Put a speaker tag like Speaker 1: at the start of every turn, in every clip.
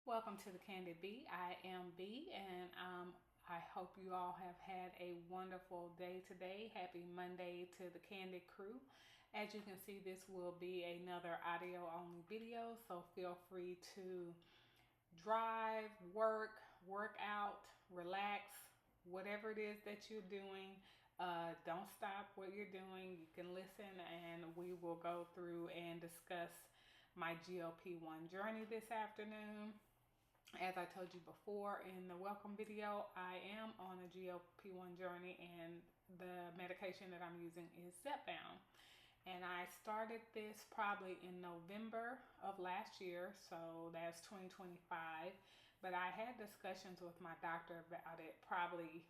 Speaker 1: Welcome to the Candid Bee. I am Bee, and I hope you all have had a wonderful day today. Happy Monday to the Candid crew. As you can see, this will be another audio only video, so feel free to drive, work out, relax, whatever it is that you're doing. Don't stop what you're doing. You can listen, and we will go through and discuss my GLP-1 journey this afternoon. As I told you before in the welcome video, I am on a GLP-1 journey, and the medication that I'm using is Zepbound. And I started this probably in November of last year, so that's 2025. But I had discussions with my doctor about it probably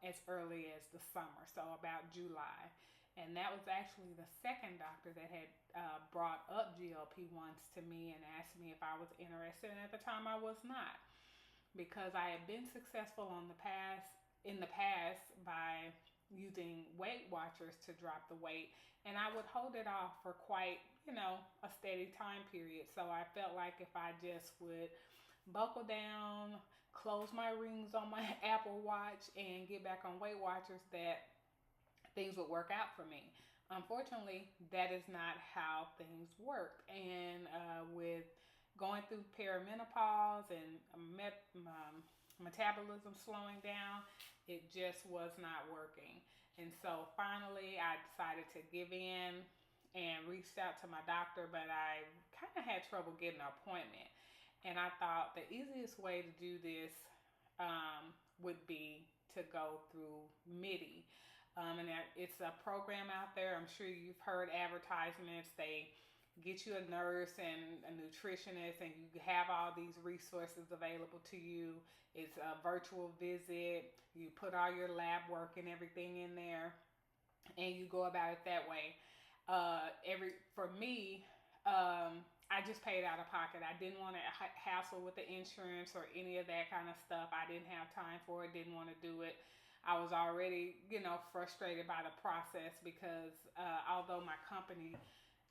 Speaker 1: as early as the summer, so about July. And that was actually the second doctor that had brought up GLP-1s to me and asked me if I was interested. And at the time, I was not, because I had been successful in the past by using Weight Watchers to drop the weight, and I would hold it off for quite, a steady time period. So I felt like if I just would buckle down, close my rings on my Apple Watch, and get back on Weight Watchers, that things would work out for me. Unfortunately, that is not how things work. And with going through perimenopause and metabolism slowing down, it just was not working. And so finally, I decided to give in and reached out to my doctor, but I kind of had trouble getting an appointment. And I thought the easiest way to do this would be to go through MIDI. And it's a program out there. I'm sure you've heard advertisements. They get you a nurse and a nutritionist, and you have all these resources available to you. It's a virtual visit. You put all your lab work and everything in there, and you go about it that way. For me, I just paid out of pocket. I didn't want to hassle with the insurance or any of that kind of stuff. I didn't have time for it. Didn't want to do it. I was already, frustrated by the process because although my company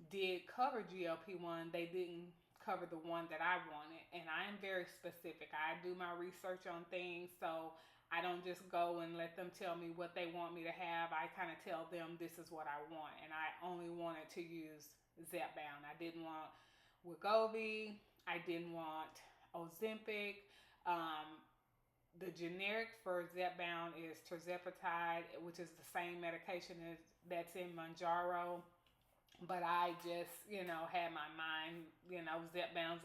Speaker 1: did cover GLP-1, they didn't cover the one that I wanted. And I am very specific. I do my research on things, so I don't just go and let them tell me what they want me to have. I kind of tell them this is what I want, and I only wanted to use Zepbound. I didn't want Wegovy. I didn't want Ozempic. The generic for Zepbound is tirzepatide, which is the same medication that's in Mounjaro. But I just, had my mind, Zepbound.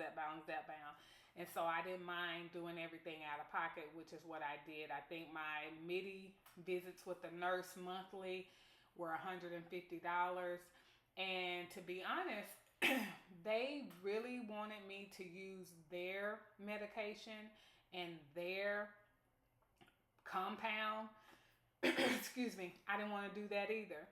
Speaker 1: And so I didn't mind doing everything out of pocket, which is what I did. I think my MIDI visits with the nurse monthly were $150. And to be honest, they really wanted me to use their medication and their compound. Excuse me. I didn't want to do that either,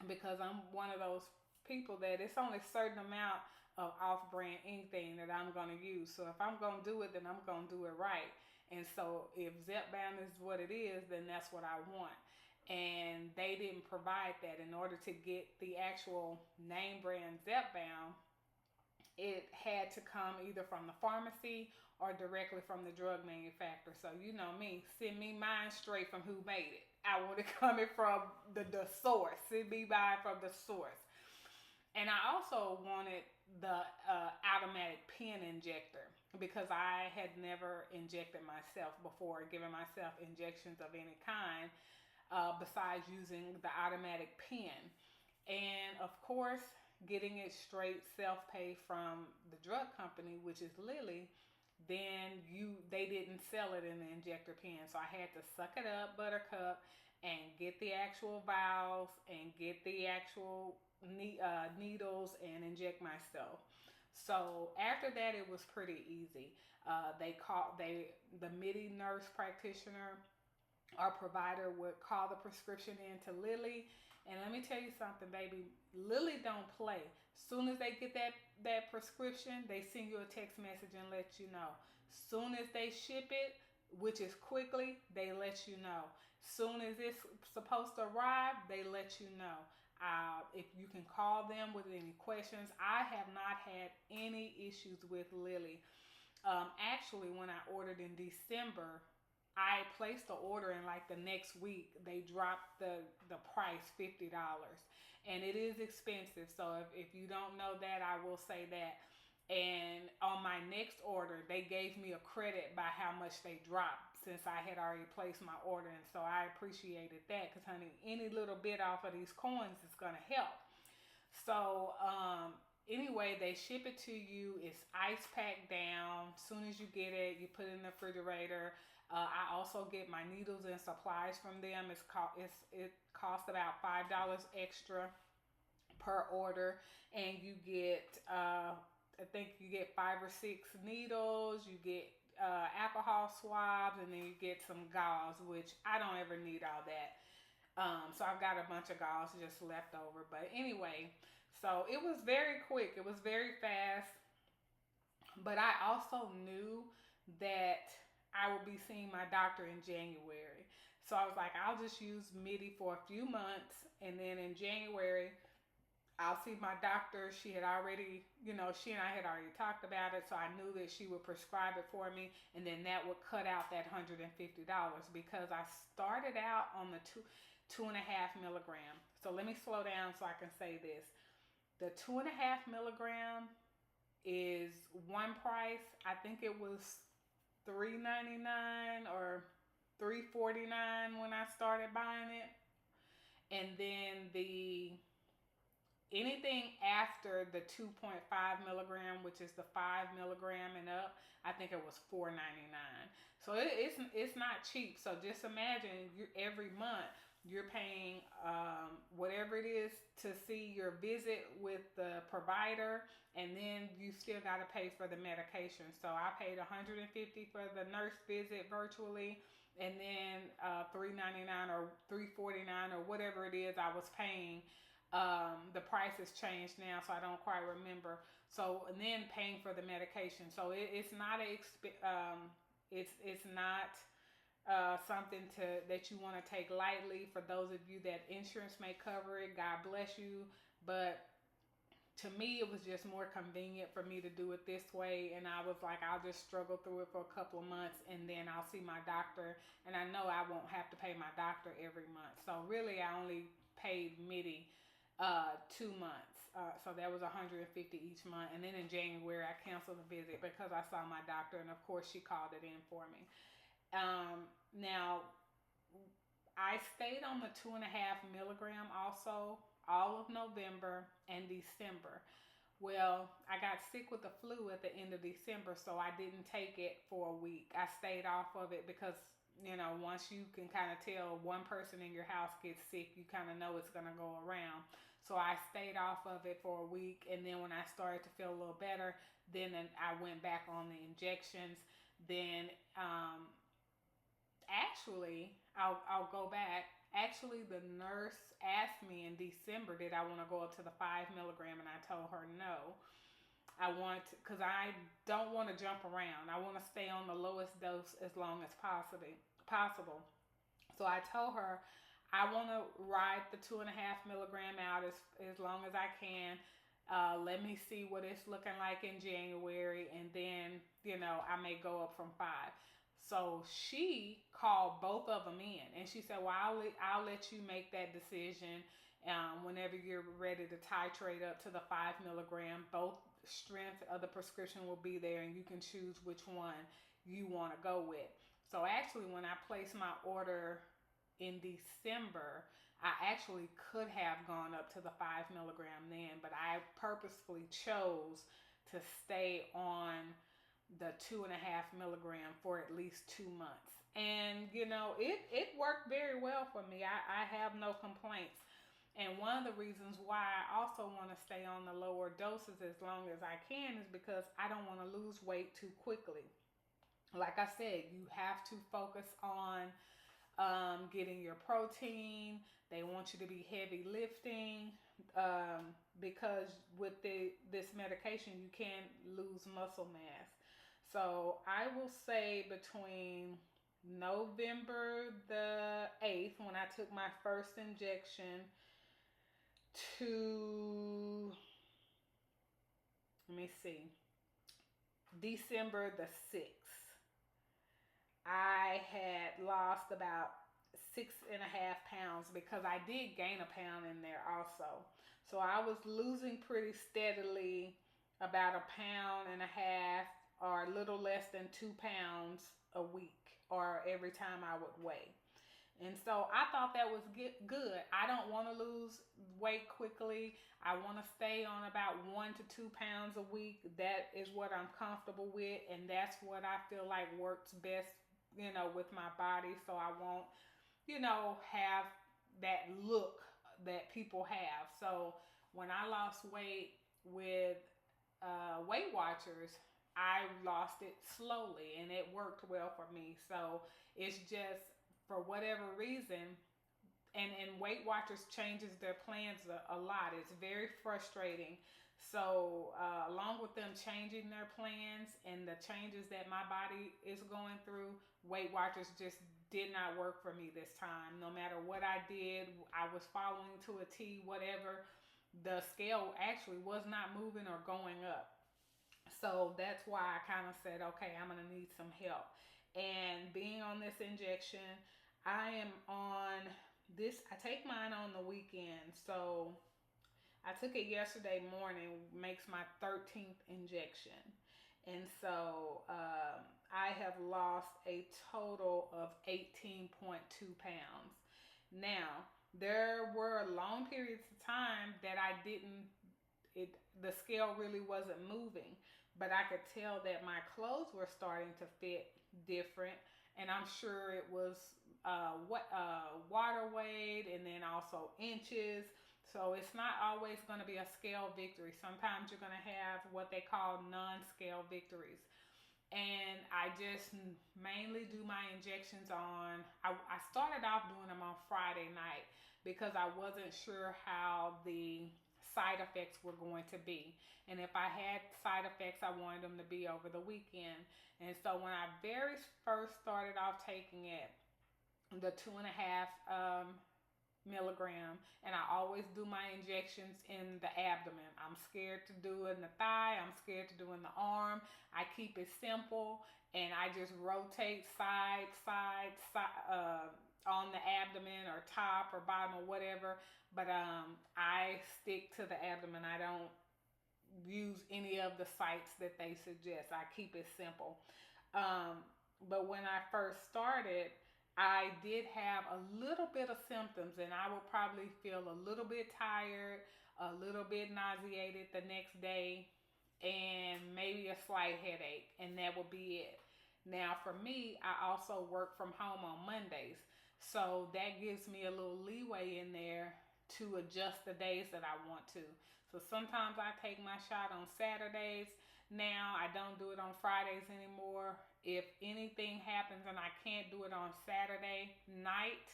Speaker 1: because I'm one of those people that it's only a certain amount of off-brand anything that I'm going to use. So if I'm going to do it, then I'm going to do it right. And so if Zepbound is what it is, then that's what I want. And they didn't provide that. In order to get the actual name brand Zepbound, it had to come either from the pharmacy or directly from the drug manufacturer. So you know me, send me mine straight from who made it. I want it coming from the source. Send me mine from the source. And I also wanted the automatic pen injector, because I had never injected myself before, given myself injections of any kind, besides using the automatic pen. And of course, getting it straight self-pay from the drug company, which is Lilly, then they didn't sell it in the injector pen. So I had to suck it up, buttercup, and get the actual vials and get the actual needles and inject myself. So after that, it was pretty easy. The MIDI nurse practitioner, our provider, would call the prescription in to Lilly. And let me tell you something, baby. Lilly don't play. Soon as they get that prescription, they send you a text message and let you know. Soon as they ship it, which is quickly, they let you know. Soon as it's supposed to arrive, they let you know. If you can call them with any questions. I have not had any issues with Lilly. Actually, when I ordered in December, I placed the order and like the next week they dropped the price $50, and it is expensive. So if you don't know that, I will say that. And on my next order, they gave me a credit by how much they dropped since I had already placed my order, and so I appreciated that because honey, any little bit off of these coins is gonna help. So anyway, they ship it to you. It's ice packed down. As soon as you get it, you put it in the refrigerator. I also get my needles and supplies from them. It costs about $5 extra per order, and you get I think you get 5 or 6 needles. You get alcohol swabs, and then you get some gauze, which I don't ever need all that. So I've got a bunch of gauze just left over. But anyway, so it was very quick. It was very fast. But I also knew that I would be seeing my doctor in January. So I was like, I'll just use MIDI for a few months, and then in January I'll see my doctor. She had already, she and I had already talked about it, so I knew that she would prescribe it for me, and then that would cut out that $150 because I started out on the 2.5 milligram. So let me slow down so I can say this. The 2.5 milligram is one price. I think it was $3.99 or $3.49 when I started buying it, and then the anything after the 2.5 milligram, which is the 5 milligram and up, I think it was $4.99. So it's not cheap. So just imagine every month you're paying whatever it is to see your visit with the provider, and then you still got to pay for the medication. So I paid $150 for the nurse visit virtually, and then $3.99 or $3.49 or whatever it is I was paying. The price has changed now, so I don't quite remember. So, and then paying for the medication. So it's not it's not something that you want to take lightly. For those of you that insurance may cover it, God bless you. But to me, it was just more convenient for me to do it this way. And I was like, I'll just struggle through it for a couple of months, and then I'll see my doctor. And I know I won't have to pay my doctor every month. So really, I only paid MIDI 2 months. So that was $150 each month. And then in January, I canceled the visit because I saw my doctor, and of course, she called it in for me. Now, I stayed on the 2.5 milligram also all of November and December. Well, I got sick with the flu at the end of December, so I didn't take it for a week. I stayed off of it because, once you can kind of tell one person in your house gets sick, you kind of know it's going to go around. So I stayed off of it for a week, and then when I started to feel a little better, then I went back on the injections. Then actually, I'll go back. Actually, the nurse asked me in December, did I want to go up to the 5 milligram, and I told her no. Because I don't want to jump around. I want to stay on the lowest dose as long as possible. So I told her I want to ride the 2.5 milligram out as long as I can. Let me see what it's looking like in January, and then I may go up from 5. So she called both of them in, and she said, well, I'll let you make that decision whenever you're ready to titrate up to the 5 milligram. Both strength of the prescription will be there, and you can choose which one you want to go with. So actually, when I placed my order in December, I actually could have gone up to the 5 milligram then, but I purposefully chose to stay on the 2.5 milligram for at least 2 months. And it worked very well for me. I have no complaints. And one of the reasons why I also want to stay on the lower doses as long as I can is because I don't want to lose weight too quickly. Like I said, you have to focus on getting your protein. They want you to be heavy lifting because with this medication, you can lose muscle mass. So I will say between November the 8th, when I took my first injection, to, let me see, December the 6th, I had lost about 6.5 pounds because I did gain a pound in there also. So I was losing pretty steadily about 1.5 pounds or a little less than 2 pounds a week or every time I would weigh. And so I thought that was good. I don't want to lose weight quickly. I want to stay on about 1 to 2 pounds a week. That is what I'm comfortable with, and that's what I feel like works best, with my body. So I won't, have that look that people have. So when I lost weight with Weight Watchers, I lost it slowly, and it worked well for me. So it's just for whatever reason, and Weight Watchers changes their plans a lot. It's very frustrating. So along with them changing their plans and the changes that my body is going through, Weight Watchers just did not work for me this time. No matter what I did, I was following to a T, whatever. The scale actually was not moving or going up. So that's why I kind of said, okay, I'm going to need some help. And being on this injection, I am on this, I take mine on the weekend. So I took it yesterday morning, makes my 13th injection. And so I have lost a total of 18.2 pounds. Now, there were long periods of time that I didn't, the scale really wasn't moving, but I could tell that my clothes were starting to fit different. And I'm sure it was water weight and then also inches. So it's not always going to be a scale victory. Sometimes you're going to have what they call non-scale victories. And I just mainly do my injections on, I started off doing them on Friday night because I wasn't sure how the side effects were going to be. And if I had side effects, I wanted them to be over the weekend. And so when I very first started off taking it, the 2.5 milligram, and I always do my injections in the abdomen. I'm scared to do it in the thigh. I'm scared to do it in the arm. I keep it simple, and I just rotate side, on the abdomen or top or bottom or whatever. But I stick to the abdomen. I don't use any of the sites that they suggest. I keep it simple. But when I first started, I did have a little bit of symptoms, and I would probably feel a little bit tired, a little bit nauseated the next day, and maybe a slight headache, and that would be it. Now, for me, I also work from home on Mondays, so that gives me a little leeway in there to adjust the days that I want to. So sometimes I take my shot on Saturdays. Now I don't do it on Fridays anymore. If anything happens and I can't do it on Saturday night,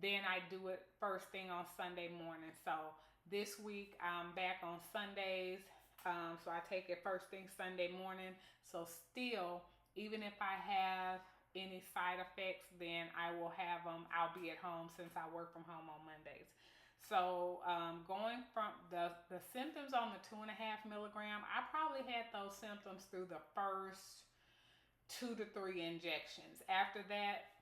Speaker 1: then I do it first thing on Sunday morning. So this week I'm back on Sundays. So I take it first thing Sunday morning. So still, even if I have any side effects, then I will have them. I'll be at home since I work from home on Mondays. So going from the symptoms on the 2.5 milligram, I probably had those symptoms through the first 2 to 3 injections. After that,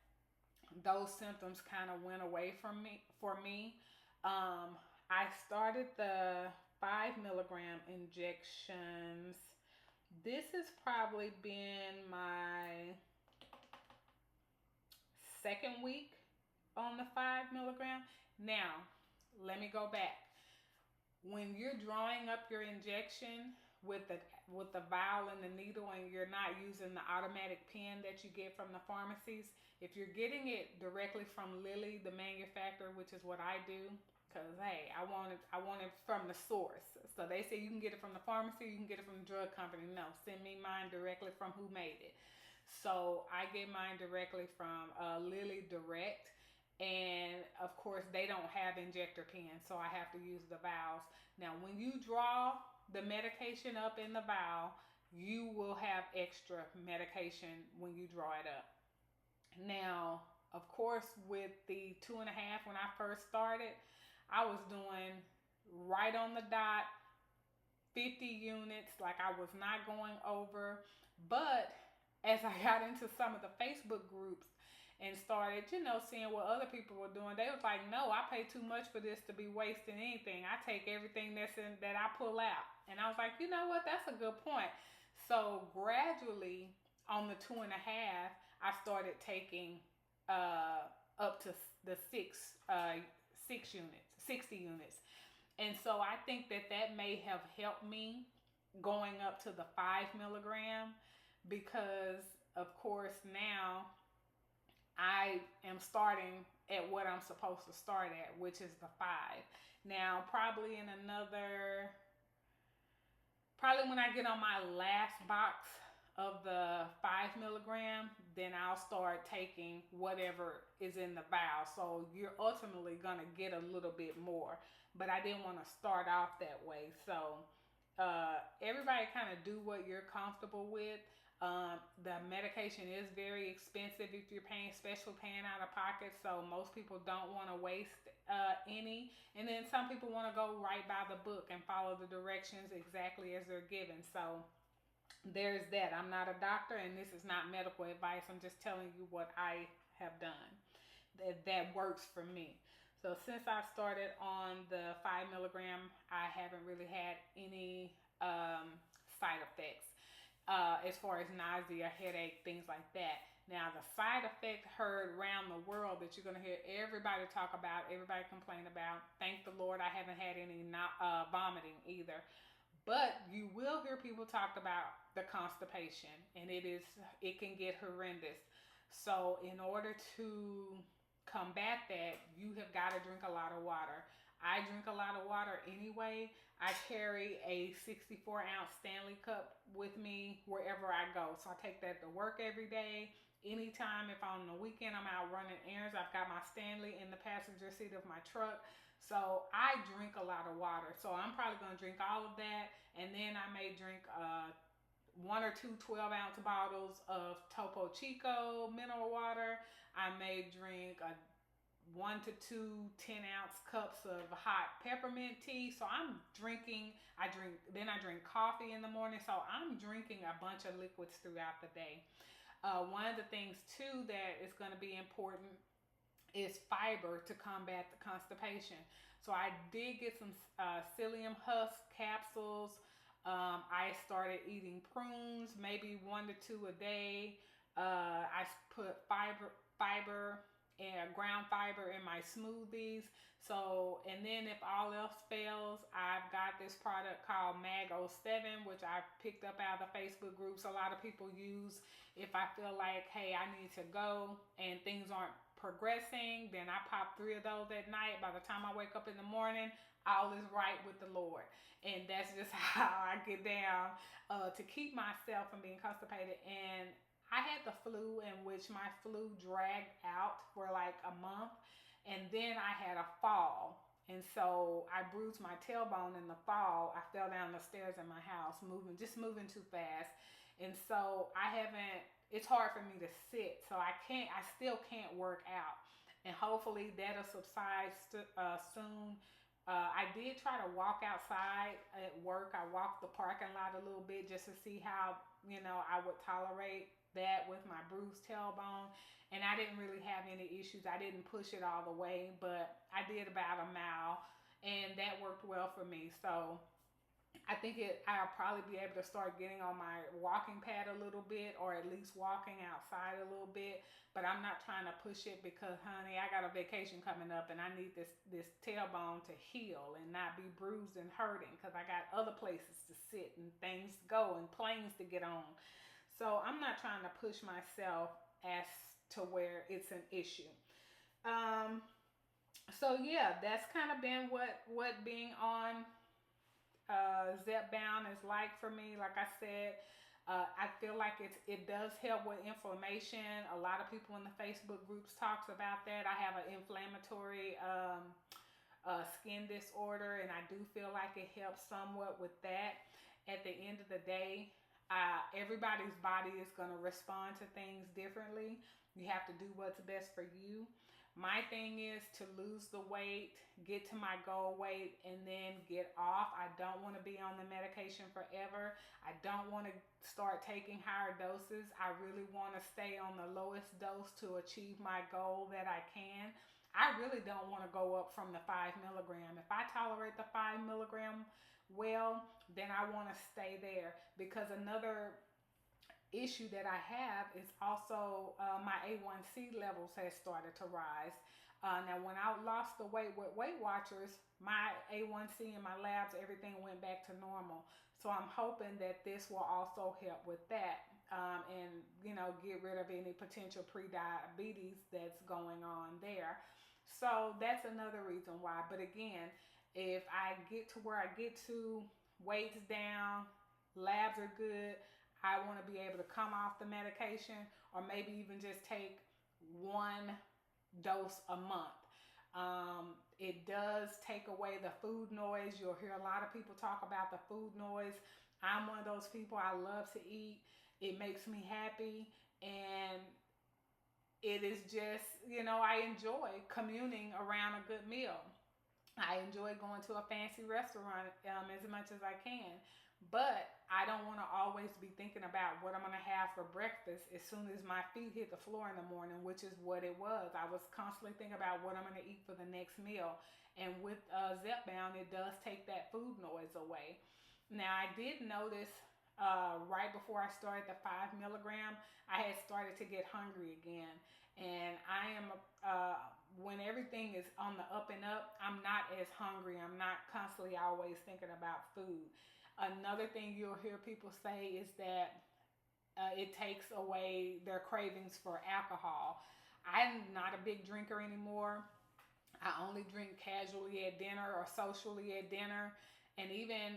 Speaker 1: those symptoms kind of went away from me. For me, I started the 5 milligram injections. This has probably been my second week on the 5 milligram. Now, let me go back. When you're drawing up your injection with the vial and the needle, and you're not using the automatic pen that you get from the pharmacies, if you're getting it directly from Lilly, the manufacturer, which is what I do, because hey, I want it from the source. So they say you can get it from the pharmacy, you can get it from the drug company. No, send me mine directly from who made it. So I get mine directly from Lilly Direct. And of course, they don't have injector pens, so I have to use the vials. Now, when you draw the medication up in the vial, you will have extra medication when you draw it up. Now, of course, with the 2.5, when I first started, I was doing right on the dot 50 units, like I was not going over. But as I got into some of the Facebook groups and started, seeing what other people were doing, they was like, no, I pay too much for this to be wasting anything. I take everything that's in that I pull out. And I was like, you know what, that's a good point. So gradually on the 2.5, I started taking up to the 6 units, 60 units. And so I think that that may have helped me going up to the 5 milligram, because of course now I am starting at what I'm supposed to start at, which is the 5. Now, probably when I get on my last box of the 5 milligram, then I'll start taking whatever is in the vial. So you're ultimately going to get a little bit more. But I didn't want to start off that way. So everybody kind of do what you're comfortable with. The medication is very expensive if you're especially paying out of pocket. So most people don't want to waste any. And then some people want to go right by the book and follow the directions exactly as they're given. So there's that. I'm not a doctor, and this is not medical advice. I'm just telling you what I have done that works for me. So since I started on the 5 milligram, I haven't really had any side effects as far as nausea, headache, things like that. Now, the side effect heard around the world that you're going to hear everybody talk about, everybody complain about. Thank the Lord I haven't had any vomiting either. But you will hear people talk about the constipation, and it can get horrendous. So in order to combat that, you have got to drink a lot of water. I drink a lot of water anyway. I carry a 64-ounce Stanley cup with me wherever I go. So I take that to work every day. Anytime, if on the weekend I'm out running errands, I've got my Stanley in the passenger seat of my truck. So I drink a lot of water. So I'm probably going to drink all of that. And then I may drink 1 or 2 12-ounce bottles of Topo Chico mineral water. I may drink 1 to 2 10-ounce cups of hot peppermint tea. So I drink coffee in the morning. So I'm drinking a bunch of liquids throughout the day. One of the things too that is going to be important is fiber to combat the constipation. So I did get some psyllium husk capsules. I started eating prunes, maybe 1 to 2 a day. I put fiber and ground fiber in my smoothies. So, and then if all else fails, I've got this product called Mag 07, which I picked up out of the Facebook groups a lot of people use. If I feel like, hey, I need to go and things aren't progressing, then I pop 3 of those at night. By the time I wake up in the morning, all is right with the Lord. And that's just how I get down to keep myself from being constipated. And I had the flu, in which my flu dragged out for like a month. And then I had a fall. And so I bruised my tailbone in the fall. I fell down the stairs in my house, moving too fast. And so it's hard for me to sit. So I still can't work out. And hopefully that'll subside soon. I did try to walk outside at work. I walked the parking lot a little bit just to see how, I would tolerate that with my bruised tailbone. And I didn't really have any issues. I didn't push it all the way, but I did about a mile, and that worked well for me. So I think I'll probably be able to start getting on my walking pad a little bit, or at least walking outside a little bit. But I'm not trying to push it because, honey, I got a vacation coming up, and I need this tailbone to heal and not be bruised and hurting, because I got other places to sit and things to go and planes to get on. So I'm not trying to push myself as to where it's an issue. So yeah, that's kind of been what being on Zepbound is like for me. Like I said, I feel like it does help with inflammation. A lot of people in the Facebook groups talks about that. I have an inflammatory skin disorder, and I do feel like it helps somewhat with that. At the end of the day, everybody's body is going to respond to things differently. You have to do what's best for you. My thing is to lose the weight, get to my goal weight, and then get off. I don't want to be on the medication forever. I don't want to start taking higher doses. I really want to stay on the lowest dose to achieve my goal that I can. I really don't want to go up from the 5 milligram. If I tolerate the 5 milligram well, then I want to stay there, because another issue that I have is also my A1C levels has started to rise. Now, when I lost the weight with Weight Watchers, my A1C and my labs, everything went back to normal. So I'm hoping that this will also help with that, and get rid of any potential pre-diabetes that's going on there. So that's another reason why. But again, if I get to where I get to, weights down, labs are good, I want to be able to come off the medication, or maybe even just take one dose a month. It does take away the food noise. You'll hear a lot of people talk about the food noise. I'm one of those people. I love to eat. It makes me happy. And it is just, I enjoy communing around a good meal. I enjoy going to a fancy restaurant as much as I can. But I don't want to always be thinking about what I'm going to have for breakfast as soon as my feet hit the floor in the morning, which is what it was. I was constantly thinking about what I'm going to eat for the next meal. And with Zepbound, it does take that food noise away. Now, I did notice right before I started the 5 milligram, I had started to get hungry again. And I am, when everything is on the up and up, I'm not as hungry. I'm not constantly always thinking about food. Another thing you'll hear people say is that it takes away their cravings for alcohol. I'm not a big drinker anymore. I only drink casually at dinner or socially at dinner. And even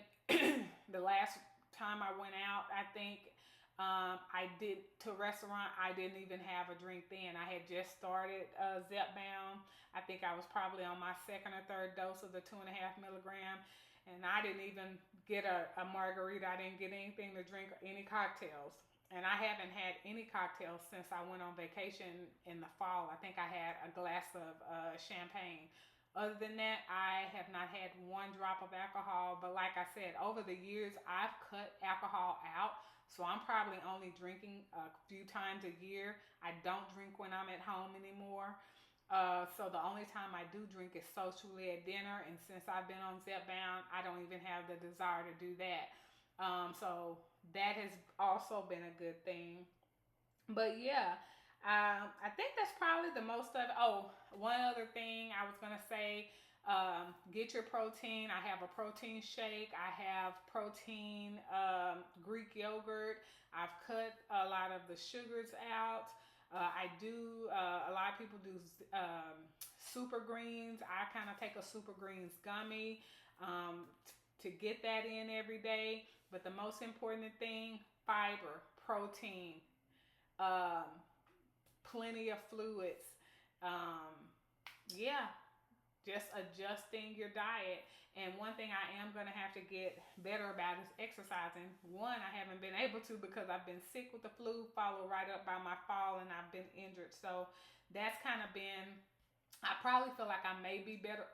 Speaker 1: the last time I went out, I think I did to a restaurant, I didn't even have a drink then. I had just started Zepbound. I think I was probably on my second or third dose of the 2.5 milligram. And I didn't even get a margarita. I didn't get anything to drink, any cocktails. And I haven't had any cocktails since I went on vacation in the fall. I think I had a glass of champagne. Other than that, I have not had one drop of alcohol. But like I said, over the years, I've cut alcohol out. So I'm probably only drinking a few times a year. I don't drink when I'm at home anymore. So the only time I do drink is socially at dinner, and since I've been on Zepbound, I don't even have the desire to do that. So that has also been a good thing. But yeah, I think that's probably the most of it. Oh, one other thing I was gonna say: get your protein. I have a protein shake. I have protein Greek yogurt. I've cut a lot of the sugars out. I do, a lot of people do super greens. I kind of take a super greens gummy to get that in every day. But the most important thing, fiber, protein, um, plenty of fluids. Um, yeah, just adjusting your diet. And one thing I am going to have to get better about is exercising. One, I haven't been able to because I've been sick with the flu, followed right up by my fall, and I've been injured. So that's kind of been, I probably feel like I may be better,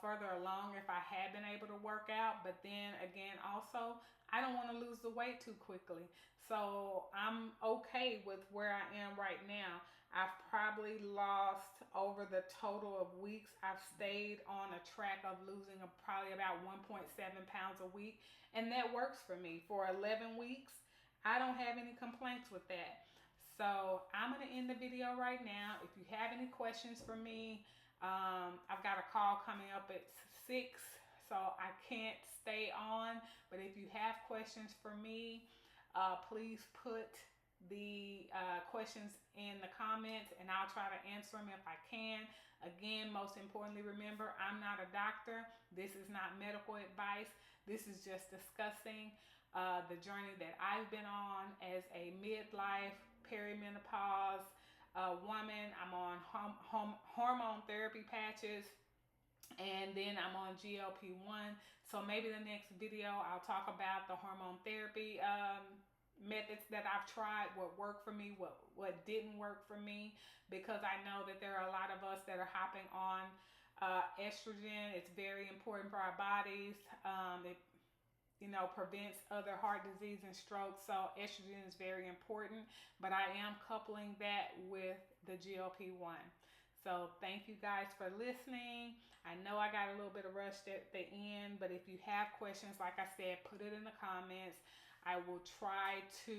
Speaker 1: further along if I had been able to work out. But then again, also, I don't want to lose the weight too quickly. So I'm okay with where I am right now. I've probably lost, over the total of weeks I've stayed on a track of losing probably about 1.7 pounds a week. And that works for me. For 11 weeks, I don't have any complaints with that. So I'm going to end the video right now. If you have any questions for me, I've got a call coming up at 6, so I can't stay on. But if you have questions for me, please put the questions in the comments, and I'll try to answer them if I can. Again, most importantly, remember, I'm not a doctor. This is not medical advice. This is just discussing the journey that I've been on as a midlife, perimenopause woman. I'm on hormone therapy patches, and then I'm on GLP-1. So maybe the next video I'll talk about the hormone therapy methods that I've tried, what worked for me, what didn't work for me, because I know that there are a lot of us that are hopping on estrogen. It's very important for our bodies. It prevents other heart disease and stroke. So estrogen is very important, but I am coupling that with the GLP-1. So thank you guys for listening. I know I got a little bit of rushed at the end, but if you have questions, like I said, put it in the comments. I will try to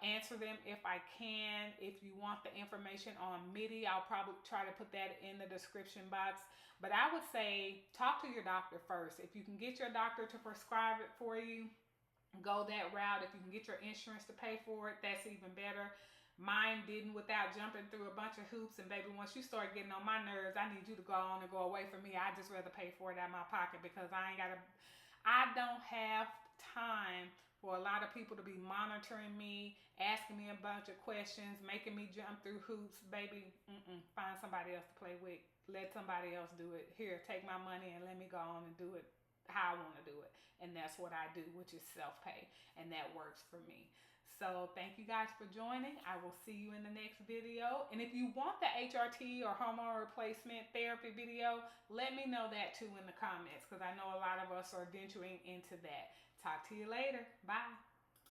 Speaker 1: answer them if I can. If you want the information on MIDI, I'll probably try to put that in the description box. But I would say talk to your doctor first. If you can get your doctor to prescribe it for you, go that route. If you can get your insurance to pay for it, that's even better. Mine didn't, without jumping through a bunch of hoops. And baby, once you start getting on my nerves, I need you to go on and go away from me. I just rather pay for it out of my pocket, because I don't have time for a lot of people to be monitoring me, asking me a bunch of questions, making me jump through hoops. Baby, find somebody else to play with. Let somebody else do it. Here, take my money and let me go on and do it how I want to do it. And that's what I do, which is self-pay. And that works for me. So thank you guys for joining. I will see you in the next video. And if you want the HRT or hormone replacement therapy video, let me know that too in the comments, because I know a lot of us are venturing into that. Talk to you later. Bye.